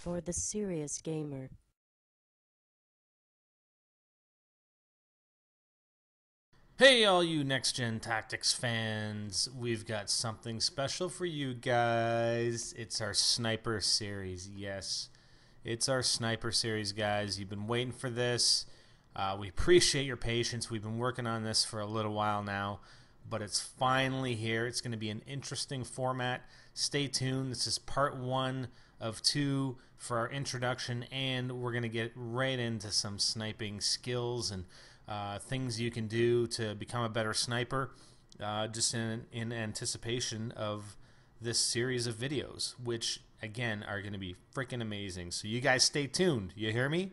for the serious gamer. Hey, all you Next Gen Tactics fans, we've got something special for you guys. It's our Sniper series. Yes, it's our Sniper series, guys. You've been waiting for this. We appreciate your patience. We've been working on this for a little while now, but it's finally here. It's going to be an interesting format. Stay tuned. This is part one of two for our introduction, and we're going to get right into some sniping skills and things you can do to become a better sniper, just in anticipation of this series of videos, which again are going to be freaking amazing. So you guys stay tuned. You hear me?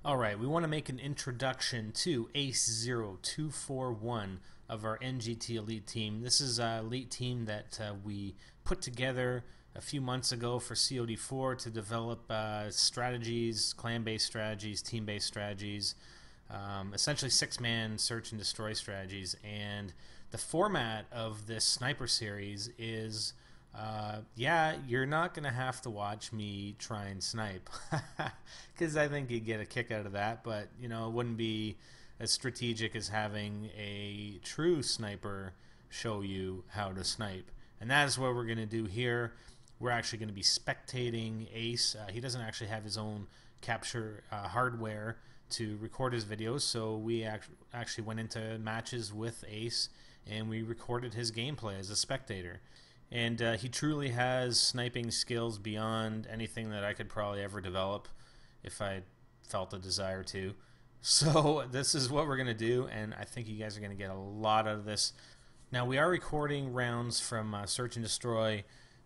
Alright, we want to make an introduction to Ace0241 of our NGT Elite team. This is an elite team that we put together a few months ago for COD4 to develop strategies, clan-based strategies, team-based strategies, essentially six-man search and destroy strategies. And the format of this sniper series is, yeah, you're not going to have to watch me try and snipe, because I think you'd get a kick out of that, but, you know, it wouldn't be as strategic as having a true sniper show you how to snipe. And that is what we're going to do here. We're actually going to be spectating Ace. He doesn't actually have his own capture hardware to record his videos, so we actually went into matches with Ace and we recorded his gameplay as a spectator. And he truly has sniping skills beyond anything that I could probably ever develop if I felt a desire to. So this is what we're going to do, and I think you guys are going to get a lot out of this. Now, we are recording rounds from Search and Destroy,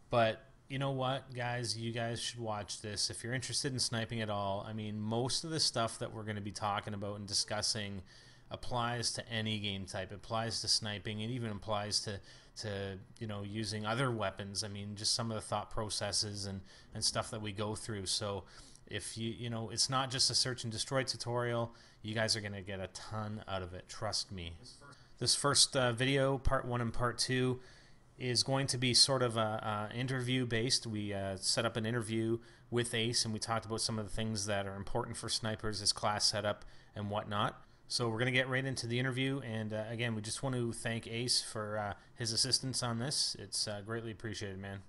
but you know what, guys? You guys should watch this. If you're interested in sniping at all, I mean, most of the stuff that we're going to be talking about and discussing applies to any game type. It applies to sniping. It even applies to you know, using other weapons. I mean, just some of the thought processes and stuff that we go through. So if you know, it's not just a search and destroy tutorial. You guys are going to get a ton out of it. Trust me. This first video, part one and part two, is going to be sort of a interview based. We set up an interview with Ace, and we talked about some of the things that are important for snipers, his class setup and whatnot. So we're going to get right into the interview, and again, we just want to thank Ace for his assistance on this. It's greatly appreciated, man.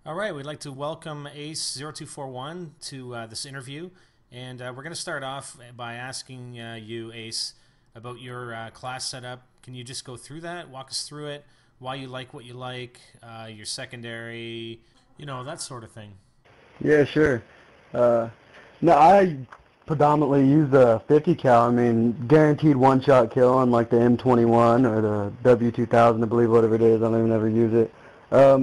Alright, we'd like to welcome Ace0241 to this interview, and we're going to start off by asking you, Ace, about your class setup. Can you just go through that, walk us through it, why you like what you like, your secondary, you know, that sort of thing? Yeah, sure. No, I predominantly use the 50 cal. I mean, guaranteed one-shot kill on like the M21 or the W2000, I believe, whatever it is. I don't even ever use it. I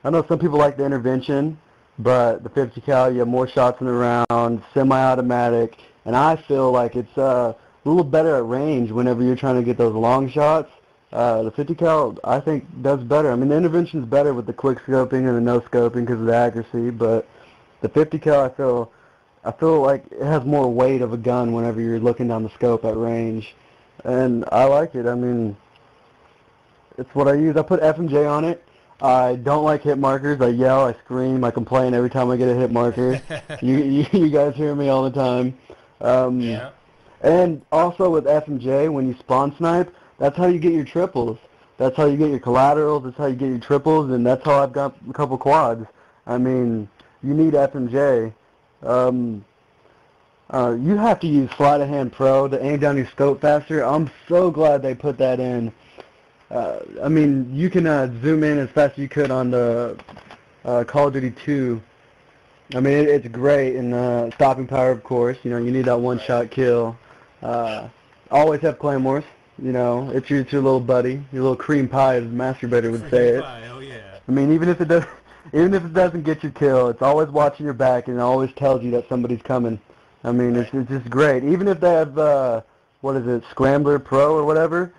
know some people like the intervention, but the 50 cal, you have more shots in the round, semi-automatic, and I feel like it's a little better at range whenever you're trying to get those long shots. The 50 cal, I think, does better. I mean, the intervention's better with the quick scoping and the no scoping because of the accuracy, but the 50 cal, I feel like it has more weight of a gun whenever you're looking down the scope at range, and I like it. I mean, it's what I use. I put FMJ on it. I don't like hit markers. I yell, I scream, I complain every time I get a hit marker. You guys hear me all the time. Yeah. And also with FMJ, when you spawn snipe, that's how you get your triples. That's how you get your collaterals. That's how you get your triples, and that's how I've got a couple quads. I mean, you need FMJ. You have to use Sleight of Hand Pro to aim down your scope faster. I'm so glad they put that in. I mean, you can zoom in as fast as you could on the Call of Duty 2. I mean, it's great, and stopping power, of course. You know, you need that one-shot kill. Always have claymores. You know, it's your little buddy, your little cream pie, as the masturbator would say it. Pie, oh yeah. I mean, even if it doesn't get your kill, it's always watching your back, and it always tells you that somebody's coming. I mean, it's just great. Even if they have, what is it, Scrambler Pro or whatever,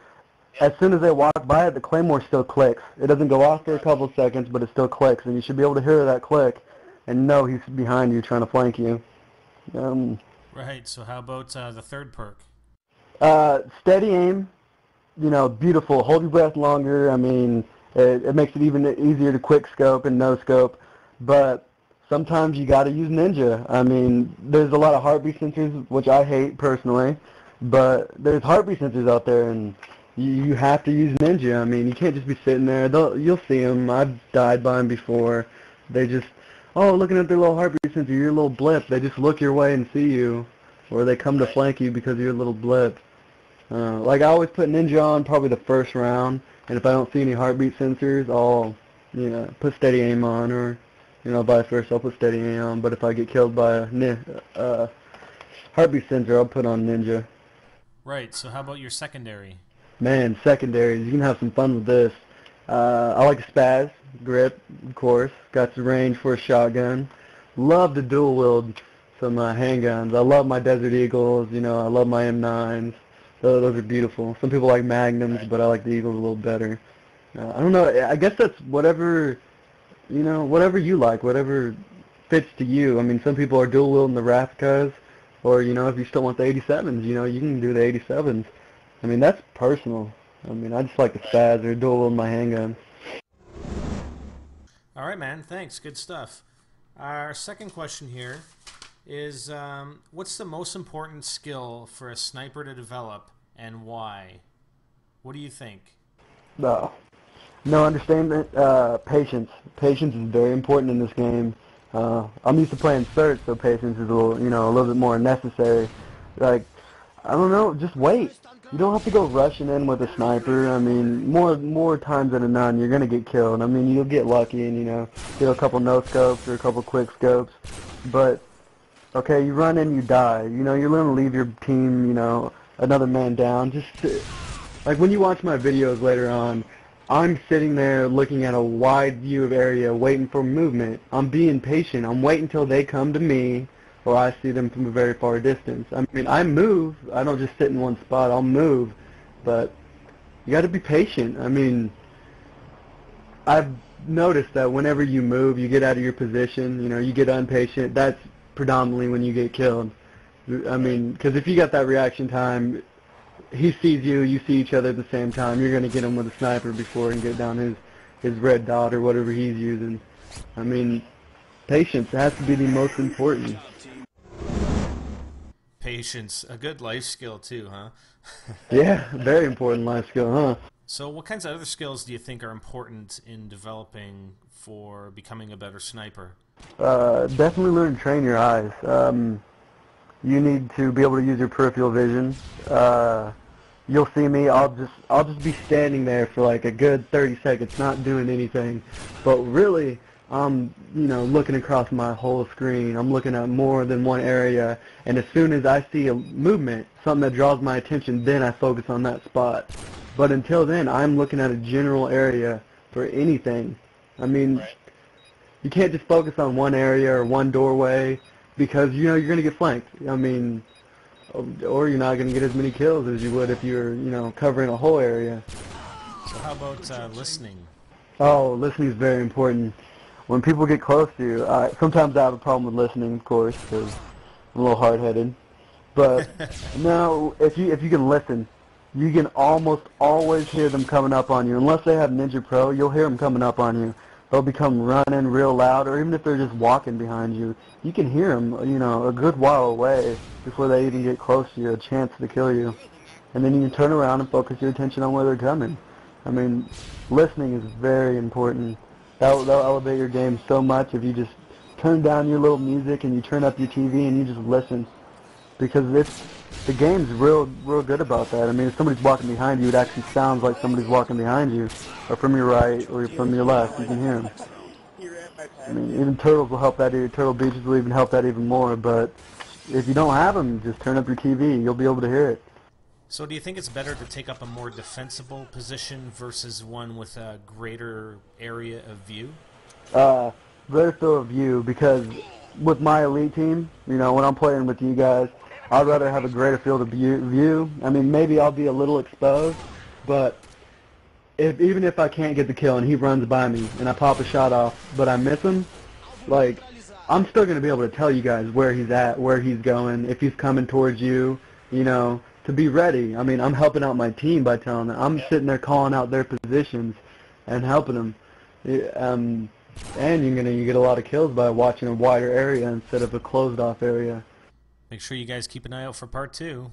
as soon as they walk by it, the claymore still clicks. It doesn't go off for a couple seconds, but it still clicks, and you should be able to hear that click and know he's behind you trying to flank you. Right, so how about the third perk? Steady aim, you know, beautiful. Hold your breath longer. I mean, It makes it even easier to quick scope and no scope. But sometimes you got to use Ninja. I mean, there's a lot of heartbeat sensors, which I hate personally, but there's heartbeat sensors out there, and you have to use Ninja. I mean, you can't just be sitting there. You'll see them. I've died by them before. They just, oh, looking at their little heartbeat sensor, your little blip. They just look your way and see you, or they come to flank you because of your little blip. Like I always put Ninja on probably the first round, and if I don't see any heartbeat sensors, I'll, put steady aim on, or, vice versa. I'll put steady aim on. But if I get killed by a heartbeat sensor, I'll put on Ninja. Right. So how about your secondary? Man, secondaries, you can have some fun with this. I like a spaz grip, of course. Got the range for a shotgun. Love to dual wield some handguns. I love my Desert Eagles. I love my M9s. Those are beautiful. Some people like Magnums, but I like the Eagles a little better. I don't know. I guess that's whatever, whatever you like, whatever fits to you. I mean, some people are dual wielding the Ravkas, or if you still want the 87s, you can do the 87s. I mean, that's personal. I mean, I just like the spaz or dual wield my handgun. All right, man. Thanks. Good stuff. Our second question here is, what's the most important skill for a sniper to develop, and why? What do you think? No, understand that patience. Patience is very important in this game. I'm used to playing search, so patience is a little bit more necessary. Like, I don't know, just wait. You don't have to go rushing in with a sniper. I mean, more times than none, you're gonna get killed. I mean, you'll get lucky and get a couple no scopes or a couple quick scopes, but okay, you run in, you die. You're gonna leave your team, another man down. Like when you watch my videos later on, I'm sitting there looking at a wide view of area, waiting for movement. I'm being patient. I'm waiting until they come to me, or I see them from a very far distance. I mean, I move. I don't just sit in one spot. I'll move, but you got to be patient. I mean, I've noticed that whenever you move, you get out of your position. You get impatient. That's predominantly when you get killed. I mean, because if you got that reaction time, he sees you, you see each other at the same time, you're going to get him with a sniper before and get down his red dot or whatever he's using. I mean, patience has to be the most important. Patience, a good life skill too, huh? Yeah, very important life skill, huh? So what kinds of other skills do you think are important in developing for becoming a better sniper? Definitely learn to train your eyes. You need to be able to use your peripheral vision. You'll see me, I'll just be standing there for like a good 30 seconds not doing anything. But really, I'm, looking across my whole screen. I'm looking at more than one area, and as soon as I see a movement, something that draws my attention, then I focus on that spot. But until then, I'm looking at a general area for anything. I mean, you can't just focus on one area or one doorway because, you're going to get flanked. I mean, or you're not going to get as many kills as you would if you're, covering a whole area. So how about listening? Oh, listening is very important. When people get close to you, sometimes I have a problem with listening, of course, because I'm a little hard-headed. But no, if you can listen, you can almost always hear them coming up on you. Unless they have Ninja Pro, you'll hear them coming up on you. They'll become running real loud, or even if they're just walking behind you, you can hear them, a good while away before they even get close to you, a chance to kill you. And then you can turn around and focus your attention on where they're coming. I mean, listening is very important. That'll elevate your game so much if you just turn down your little music and you turn up your TV and you just listen. Because the game's real good about that. I mean, if somebody's walking behind you, it actually sounds like somebody's walking behind you, or from your right, or from your left. You can hear them. I mean, even turtles will help that. Turtle beaches will even help that even more. But if you don't have them, just turn up your TV. You'll be able to hear it. So do you think it's better to take up a more defensible position versus one with a greater area of view? Greater field of view, because with my elite team, when I'm playing with you guys, I'd rather have a greater field of view. I mean, maybe I'll be a little exposed, but even if I can't get the kill and he runs by me and I pop a shot off, but I miss him, like, I'm still going to be able to tell you guys where he's at, where he's going, if he's coming towards you, to be ready. I mean, I'm helping out my team by telling them. I'm sitting there calling out their positions, and helping them. And you get a lot of kills by watching a wider area instead of a closed off area. Make sure you guys keep an eye out for part 2.